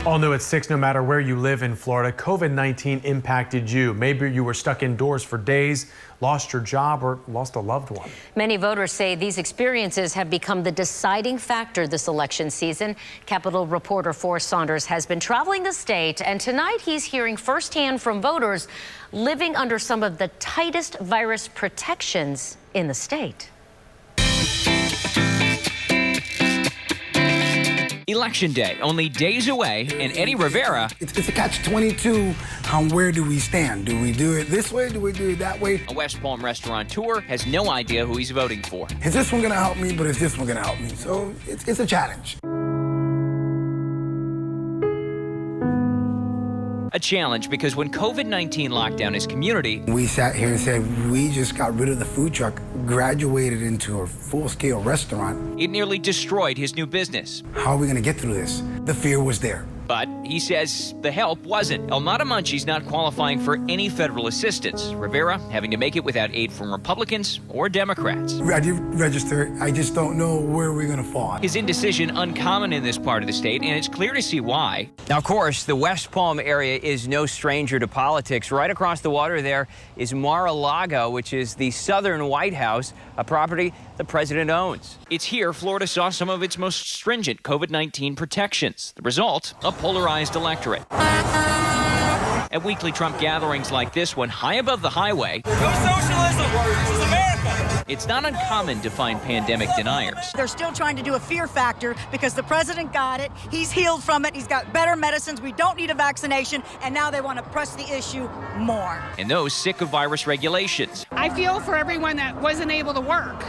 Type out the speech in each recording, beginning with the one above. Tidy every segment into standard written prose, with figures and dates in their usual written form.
All new at 6, no matter where you live in Florida, COVID-19 impacted you. Maybe you were stuck indoors for days, lost your job, or lost a loved one. Many voters say these experiences have become the deciding factor this election season. Capitol reporter Forrest Saunders has been traveling the state, and tonight he's hearing firsthand from voters living under some of the tightest virus protections in the state. Election day, only days away, and Eddie Rivera... It's a catch-22 on where do we stand. Do we do it this way? Do we do it that way? A West Palm restaurateur has no idea who he's voting for. Is this one going to help me, but is this one going to help me? So it's a challenge. A challenge because when COVID-19 locked down his community... We sat here and said, we just got rid of the food truck, graduated into a full-scale restaurant. It nearly destroyed his new business. How are we going to get through this? The fear was there. But he says the help wasn't. El Matamunchi's not qualifying for any federal assistance. Rivera having to make it without aid from Republicans or Democrats. I did register. I just don't know where we're going to fall. His indecision uncommon in this part of the state, and it's clear to see why. Now, of course, the West Palm area is no stranger to politics. Right across the water there is Mar-a-Lago, which is the southern White House, a property the president owns. It's here Florida saw some of its most stringent COVID-19 protections. The result, a polarized electorate. At weekly Trump gatherings like this one, high above the highway, no socialism, this is America. It's not uncommon to find pandemic deniers. They're still trying to do a fear factor because the president got it, he's healed from it, he's got better medicines, we don't need a vaccination, and now they want to press the issue more. And those sick of virus regulations. I feel for everyone that wasn't able to work.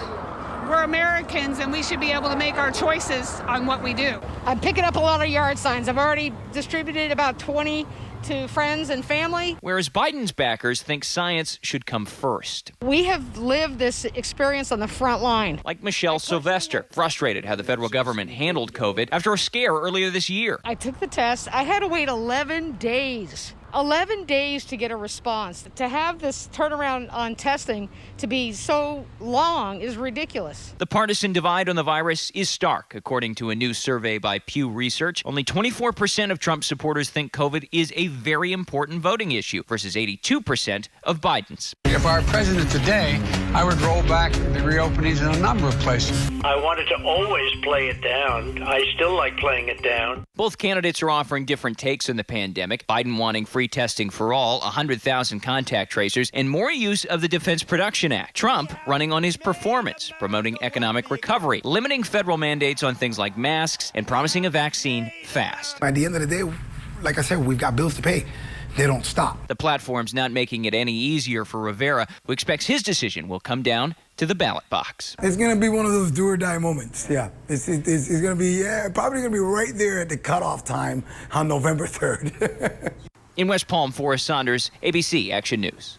We're Americans, and we should be able to make our choices on what we do. I'm picking up a lot of yard signs. I've already distributed about 20 to friends and family. Whereas Biden's backers think science should come first. We have lived this experience on the front line. Like Michelle Sylvester, frustrated how the federal government handled COVID after a scare earlier this year. I took the test. I had to wait 11 days. 11 days to get a response. To have this turnaround on testing to be so long is ridiculous. The partisan divide on the virus is stark, according to a new survey by Pew Research. Only 24% of Trump supporters think COVID is a very important voting issue versus 82% of Biden's. If I were president today, I would roll back the reopenings in a number of places. I wanted to always play it down. I still like playing it down. Both candidates are offering different takes on the pandemic. Biden wanting free testing for all, 100,000 contact tracers, and more use of the Defense Production Act. Trump running on his performance, promoting economic recovery, limiting federal mandates on things like masks, and promising a vaccine fast. At the end of the day, like I said, we've got bills to pay. They don't stop. The platform's not making it any easier for Rivera, who expects his decision will come down to the ballot box. It's going to be one of those do or die moments. Yeah, it's going to be probably going to be right there at the cutoff time on November 3rd. In West Palm, Forrest Saunders, ABC Action News.